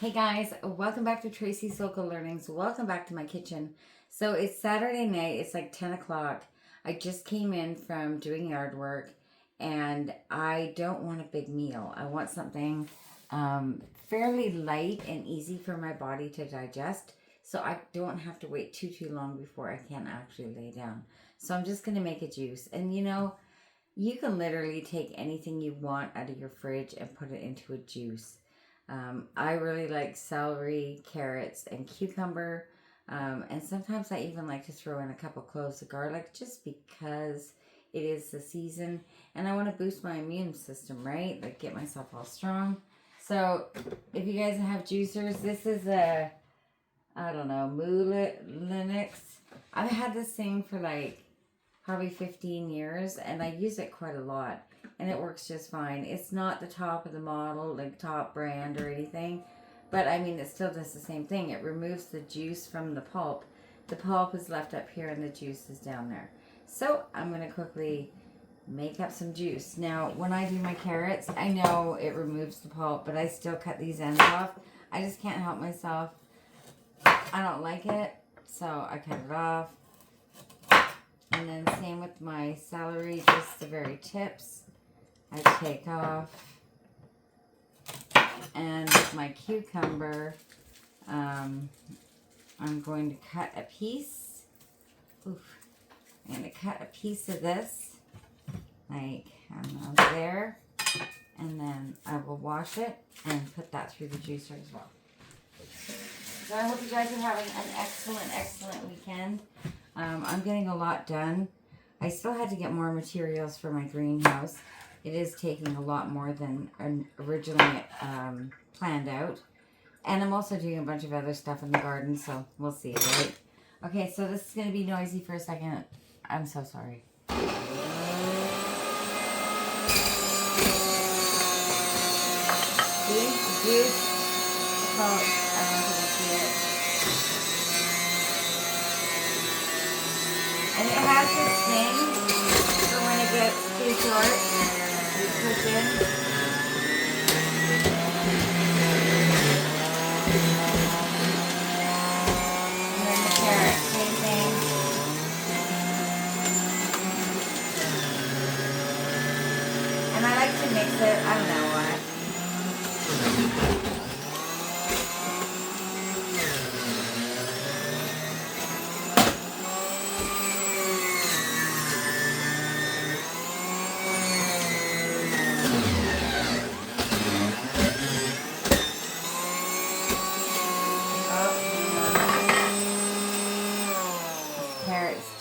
Hey guys, welcome back to Tracy's Local Learnings. Welcome back to my kitchen. So it's Saturday night, it's like 10 o'clock. I just came in from doing yard work and I don't want a big meal. I want something fairly light and easy for my body to digest so I don't have to wait too long before I can actually lay down. So I'm just going to make a juice. And you know, you can literally take anything you want out of your fridge and put it into a juice. I really like celery, carrots, and cucumber. And sometimes I even like to throw in a couple cloves of garlic just because it is the season. And I want to boost my immune system, right? Like get myself all strong. So if you guys have juicers, this is a, I don't know, Linux. I've had this thing for like probably 15 years and I use it quite a lot. And it works just fine. It's not the top of the model, like top brand or anything. But I mean, it still does the same thing. It removes the juice from the pulp. The pulp is left up here and the juice is down there. So I'm going to quickly make up some juice. Now, when I do my carrots, I know it removes the pulp, but I still cut these ends off. I just can't help myself. I don't like it, so I cut it off. And then same with my celery, just the very tips. I take off, and with my cucumber, I'm going to cut a piece. I'm going to cut a piece of this, like there, and then I will wash it and put that through the juicer as well. So I hope you guys are having an excellent weekend. I'm getting a lot done. I still had to get more materials for my greenhouse. It is taking a lot more than originally planned out. And I'm also doing a bunch of other stuff in the garden, so we'll see, right? Okay, so this is going to be noisy for a second. I'm so sorry. See? The juice. Salt. I don't think you see it. And it has this thing for when it gets too short. Push in. And then the carrot, same thing. And I like to mix it, I don't know why.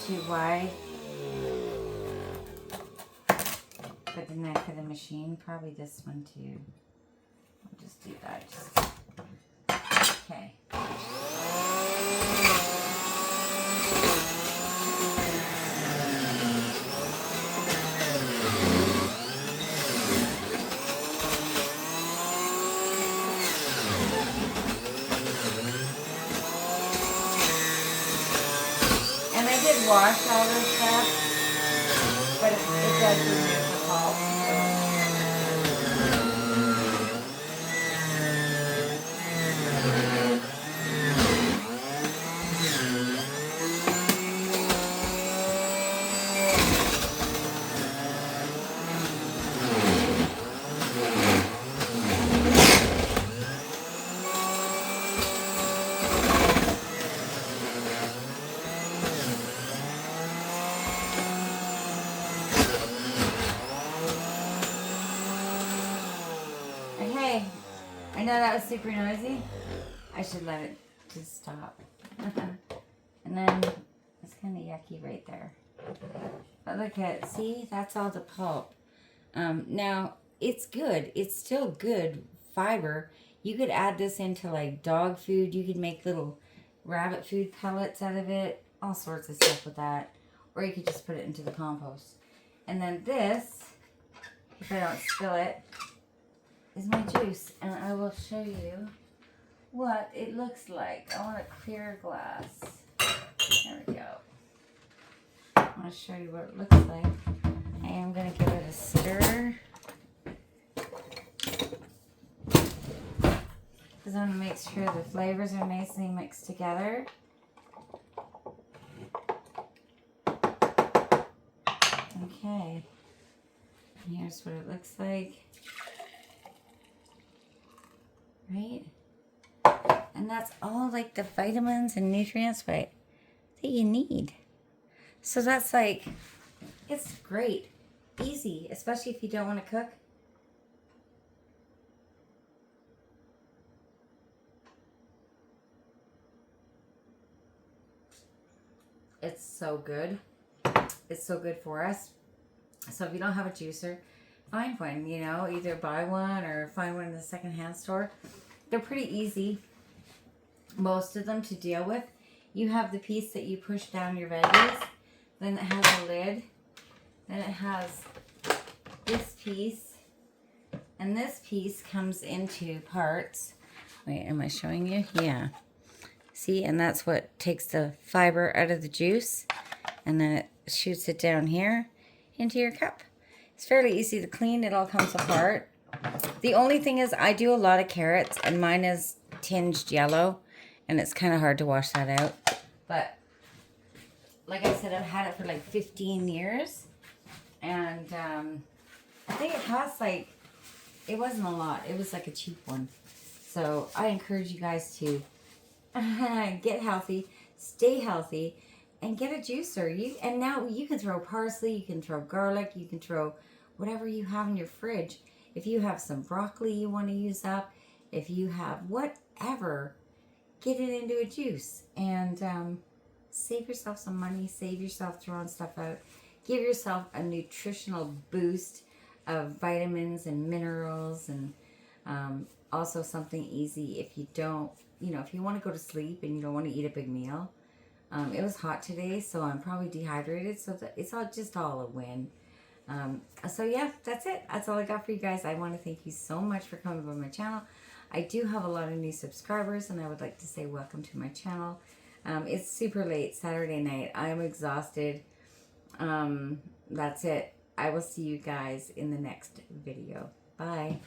Too wide for the neck of the machine. Probably this one too. I'll just do that. Okay. And I did wash all this stuff, but it does remove the pulp. Hey, I know that was super noisy. I should let it just stop. And then it's kind of yucky right there. But look at, see, that's all the pulp. Now, it's good. It's still good fiber. You could add this into like dog food. You could make little rabbit food pellets out of it. All sorts of stuff with that. Or you could just put it into the compost. And then this, if I don't spill it, is my juice. And I will show you what it looks like. I want a clear glass. There we go. I want to show you what it looks like. I am going to give it a stir. because I want to make sure the flavors are nicely mixed together. Okay, and here's what it looks like, right? And that's all like the vitamins and nutrients that you need. So that's like, it's great, easy, especially if you don't want to cook. It's so good. It's so good for us. So if you don't have a juicer, find one, you know, either buy one or find one in the secondhand store. They're pretty easy, most of them, to deal with. You have the piece that you push down your veggies, then it has a lid, then it has this piece, and this piece comes into parts. Wait, am I showing you? Yeah. See, and that's what takes the fiber out of the juice, and then it shoots it down here into your cup. It's fairly easy to clean. It all comes apart. The only thing is I do a lot of carrots, and mine is tinged yellow, and it's kind of hard to wash that out. But like I said, I've had it for like 15 years, and I think it costs like, it wasn't a lot. It was like a cheap one. So I encourage you guys to get healthy, stay healthy, and get a juicer. And now you can throw parsley, you can throw garlic, you can throw whatever you have in your fridge. If you have some broccoli you want to use up, if you have whatever, get it into a juice and save yourself some money, save yourself throwing stuff out. Give yourself a nutritional boost of vitamins and minerals, and also something easy if you don't, you know, if you want to go to sleep and you don't want to eat a big meal. It was hot today, so I'm probably dehydrated, so it's all a win. So yeah, that's it. That's all I got for you guys. I want to thank you so much for coming by my channel. I do have a lot of new subscribers, and I would like to say welcome to my channel. It's super late Saturday night. I'm exhausted. That's it. I will see you guys in the next video. Bye.